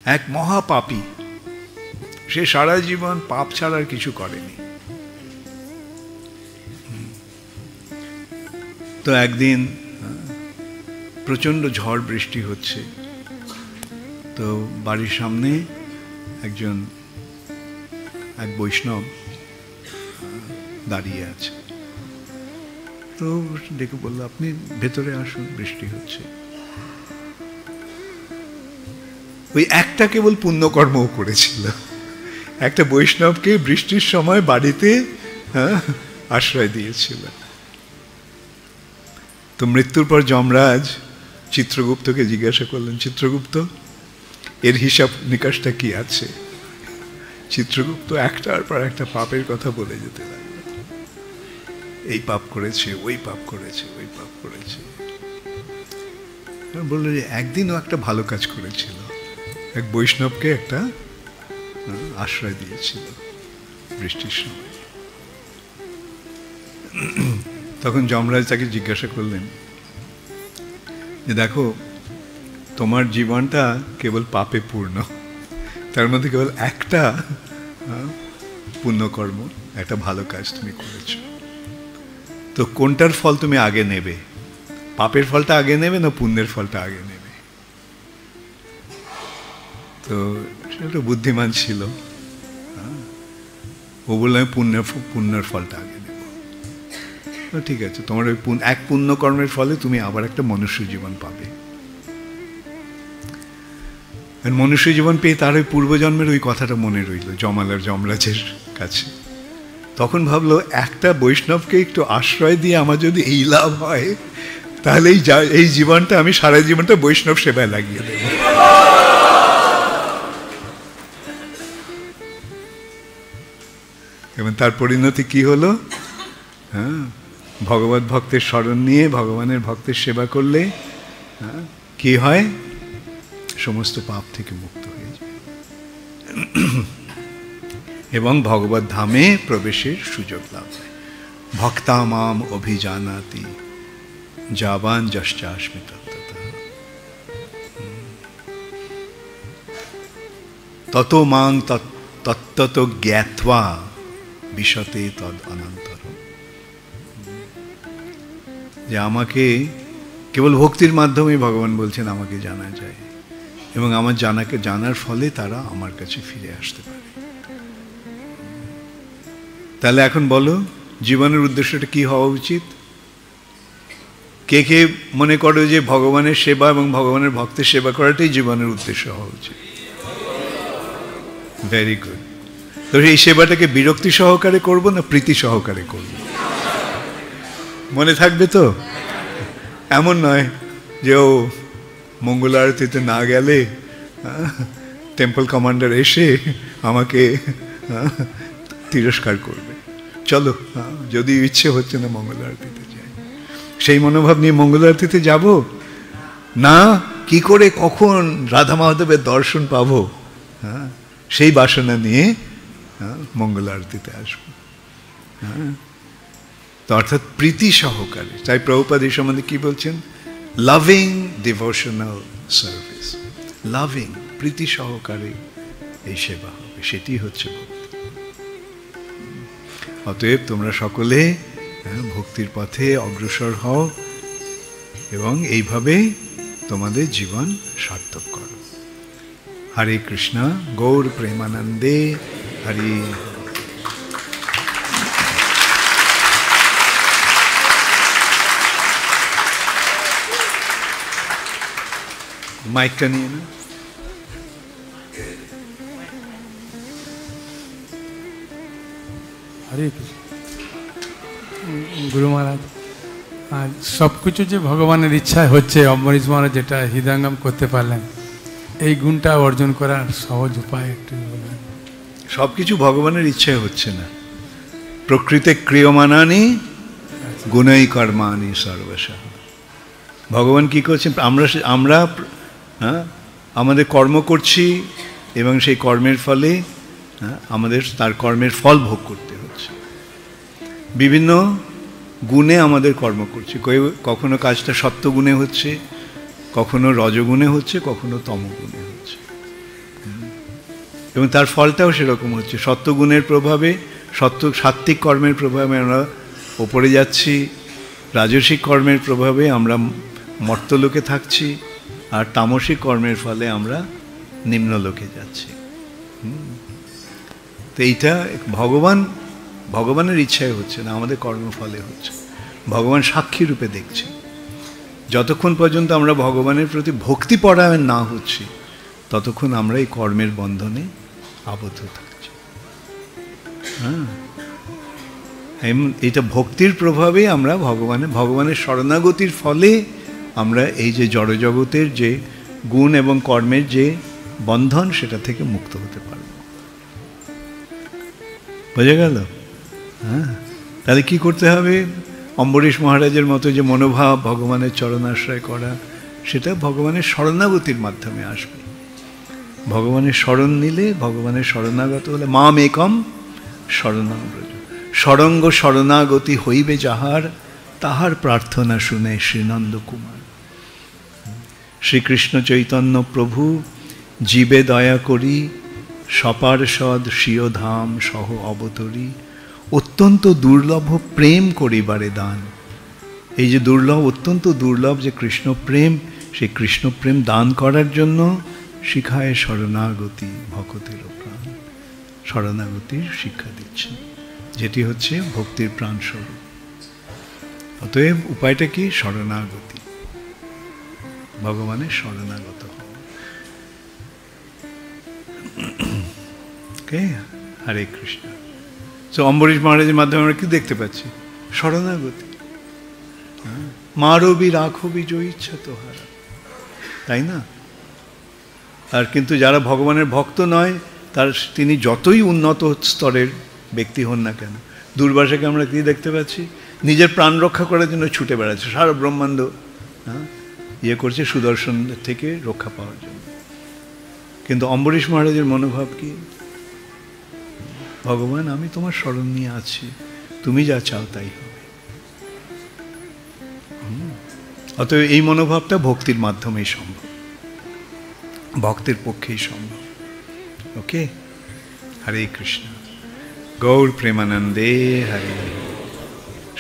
এক মহাপাপী, সে সারা জীবন পাপ ছাড়ার কিছু করেনি। তো একদিন প্রচণ্ড ঝড় বৃষ্টি হচ্ছে, তো বাড়ির সামনে এক বৈষ্ণব দাঁড়িয়ে আছে। তো ডেকে বললো, আপনি ভেতরে আসুন, বৃষ্টি হচ্ছে। ওই একটা কেবল পুণ্যকর্মও করেছিল, একটা বৈষ্ণবকে বৃষ্টির সময় বাড়িতে আশ্রয় দিয়েছিল। তো মৃত্যুর পর যমরাজ চিত্রগুপ্তকে জিজ্ঞাসা করলেন, চিত্রগুপ্ত, এর হিসাব নিকাশটা কি আছে? চিত্রগুপ্ত একটার পর একটা পাপের কথা বলে যেতে লাগলো। এই পাপ করেছে, ওই পাপ করেছে, ওই পাপ করেছে। বললো যে একদিনও একটা ভালো কাজ করেছিল, এক বৈষ্ণবকে একটা আশ্রয় দিয়েছিল বৃষ্টির সময়। তখন যমরাজ তাকে জিজ্ঞাসা করলেন যে দেখো, তোমার জীবনটা কেবল পাপে পূর্ণ, তার মধ্যে কেবল একটা পুণ্যকর্ম, একটা ভালো কাজ তুমি করেছ। তো কোনটার ফল তুমি আগে নেবে? পাপের ফলটা আগে নেবে না পুণ্যের ফলটা আগে নেবে? তো সেটা বুদ্ধিমান ছিল, ও বললো আমি পুণ্যের ফলটা আগে নেব। ঠিক আছে, তোমার ওই এক পুণ্যকর্মের ফলে তুমি আবার একটা মনুষ্য জীবন পাবে। আর মনুষ্য জীবন পেয়ে তার ওই পূর্বজন্মের ওই কথাটা মনে রইল যমাল আর যমরাজের কাছে। তখন ভাবলো, একটা বৈষ্ণবকে একটু আশ্রয় দিয়ে আমার যদি এই লাভ হয়, তাহলে এই জীবনটা আমি সারা জীবনটা বৈষ্ণব সেবায় লাগিয়ে দেব। এবং তার পরিণতি কি হলো? ভগবত ভক্তের স্মরণ নিয়ে ভগবানের ভক্তের সেবা করলে কি হয়? সমস্ত পাপ থেকে মুক্ত হয়ে যায় এবং ভগবত ধামে প্রবেশের সুযোগ লাভ হয়। ভক্তা মাম অভিজানাতি যাবান যশ্চাস্মি তত্ত্বতঃ তত মাং তত্ত্বত জ্ঞাত্বা বিশতে তদ অনন্তরম। যে আমাকে কেবল ভক্তির মাধ্যমে ভগবান বলছেন আমাকে জানা যায়, এবং আমার জানার ফলে তারা আমার কাছে ফিরে আসতে পারে। তাহলে এখন বলো, জীবনের উদ্দেশ্যটা কি হওয়া উচিত? কে কে মনে করো যে ভগবানের সেবা এবং ভগবানের ভক্তের সেবা করাটাই জীবনের উদ্দেশ্য হওয়া উচিত? Very good. তো এই সেবাটাকে বিরক্তি সহকারে করব না প্রীতি সহকারে করব? মনে থাকবে তো? এমন নয় যে ও মঙ্গল আরতিতে না গেলে টেম্পল কমান্ডার এসে আমাকে তিরস্কার করবে। চলো, যদি ইচ্ছে হচ্ছে না মঙ্গল আরতিতে যাই, সেই মনোভাব নিয়ে মঙ্গল আরতিতে যাব না। কি করে কখন রাধা মাধবের দর্শন পাবো, সেই বাসনা নিয়ে মঙ্গল আরতিতে আসবো। তো অর্থাৎ প্রীতি সহকারে। তাই প্রভুপাদ এই সম্বন্ধে কি বলছেন? লাভিং ডিভোশনাল সার্ভিস, লাভিং প্রীতি সহকারে এই সেবা হবে, সেটি হচ্ছে ভক্তি। অতএব তোমরা সকলে ভক্তির পথে অগ্রসর হও এবং এইভাবে তোমাদের জীবন সার্থক করো। হরে কৃষ্ণ, গৌর প্রেমানন্দে হরি। মাইকটা নিয়ে না। হরে কৃষ্ণ। গুরু মহারাজ, আর সব কিছু যে ভগবানের ইচ্ছায় হচ্ছে, অম্বরীশ মহারাজ যেটা হৃদয়ঙ্গম করতে পারলেন, এই গুণটা অর্জন করার সহজ উপায় একটু বলবেন? সব কিছু ভগবানের ইচ্ছায় হচ্ছে না। প্রকৃতে ক্রিয়মানানি গুণৈ কর্মাণি সর্বশঃ। ভগবান কি করছেন? আমরা আমাদের কর্ম করছি এবং সেই কর্মের ফলে আমাদের তার কর্মের ফল ভোগ করতে হচ্ছে। বিভিন্ন গুণে আমাদের কর্ম করছি। কখনো কাজটা সত্যগুণে হচ্ছে, কখনো রজগুণে হচ্ছে, কখনো তমগুণে হচ্ছে। এবং তার ফলটাও সেরকম হচ্ছে। সত্যগুণের প্রভাবে, সাত্ত্বিক কর্মের প্রভাবে আমরা ওপরে যাচ্ছি, রাজসিক কর্মের প্রভাবে আমরা মর্তলোকে থাকছি, আর তামসিক কর্মের ফলে আমরা নিম্নলোকে যাচ্ছি। তো এইটা ভগবানের ইচ্ছায় হচ্ছে না, আমাদের কর্মফলে হচ্ছে। ভগবান সাক্ষী রূপে দেখছে। যতক্ষণ পর্যন্ত আমরা ভগবানের প্রতি ভক্তি পরায়ণ না হচ্ছি, ততক্ষণ আমরা এই কর্মের বন্ধনে আবদ্ধ থাকছি। হ্যাঁ, এইটা ভক্তির প্রভাবে আমরা ভগবানের শরণাগতির ফলে আমরা এই যে জড়জগতের যে গুণ এবং কর্মের যে বন্ধন, সেটা থেকে মুক্ত হতে পারব। বোঝা গেল? হ্যাঁ, তাহলে কি করতে হবে? অম্বরীশ মহারাজের মতো যে মনোভাব ভগবানের চরণাশ্রয় করা, সেটা ভগবানের শরণাগতির মাধ্যমে আসবে। ভগবানের শরণ নিলে, ভগবানের শরণাগত হলে, মাম একম শরণং ব্রজ, সরঙ্গ শরণাগতি হইবে যাহার, তাহার প্রার্থনা শুনে শ্রীনন্দ কুমার। শ্রীকৃষ্ণ চৈতন্য প্রভু জীবে দয়া করি, সপার্ষদ স্বীয় ধাম সহ অবতরী, অত্যন্ত দুর্লভ প্রেম করিবারে দান। এই যে দুর্লভ, অত্যন্ত দুর্লভ যে কৃষ্ণ প্রেম, সেই কৃষ্ণ প্রেম দান করার জন্য শিখায় শরণাগতি ভকতের প্রাণ। শরণাগতির শিক্ষা দিচ্ছেন, যেটি হচ্ছে ভক্তির প্রাণস্বরূপ। অতএব উপায়টা কি? শরণাগতি, ভগবানের শরণাগত হওয়া। ওকে, হরে কৃষ্ণ। তো অম্বরীশ মহারাজের মাধ্যমে আমরা কি দেখতে পাচ্ছি? শরণাগতি। মারবি রাখবি জয় ইচ্ছা তোহারা, তাই না? আর কিন্তু যারা ভগবানের ভক্ত নয়, তিনি যতই উন্নত স্তরের ব্যক্তি হন না কেন, দুর্বাসাকে আমরা কি দেখতে পাচ্ছি? নিজের প্রাণ রক্ষা করার জন্য ছুটে বেড়াচ্ছে, সারা ব্রহ্মাণ্ড করছে সুদর্শন থেকে রক্ষা পাওয়ার জন্য। কিন্তু অম্বরীশ মহারাজের মনোভাব কি? ভগবান, আমি তোমার শরণ নিয়ে আছি, তুমি যা চাও তাই হবে। অতএব এই মনোভাবটা ভক্তির মাধ্যমেই সম্ভব, ভক্তের পক্ষেই সম্ভব। ওকে, হরে কৃষ্ণ। গৌর প্রেমানন্দে হরে।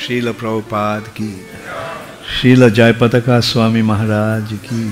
শ্রীল প্রভুপাদ কি, শ্রীল জয় পতাকা স্বামী মহারাজ কি।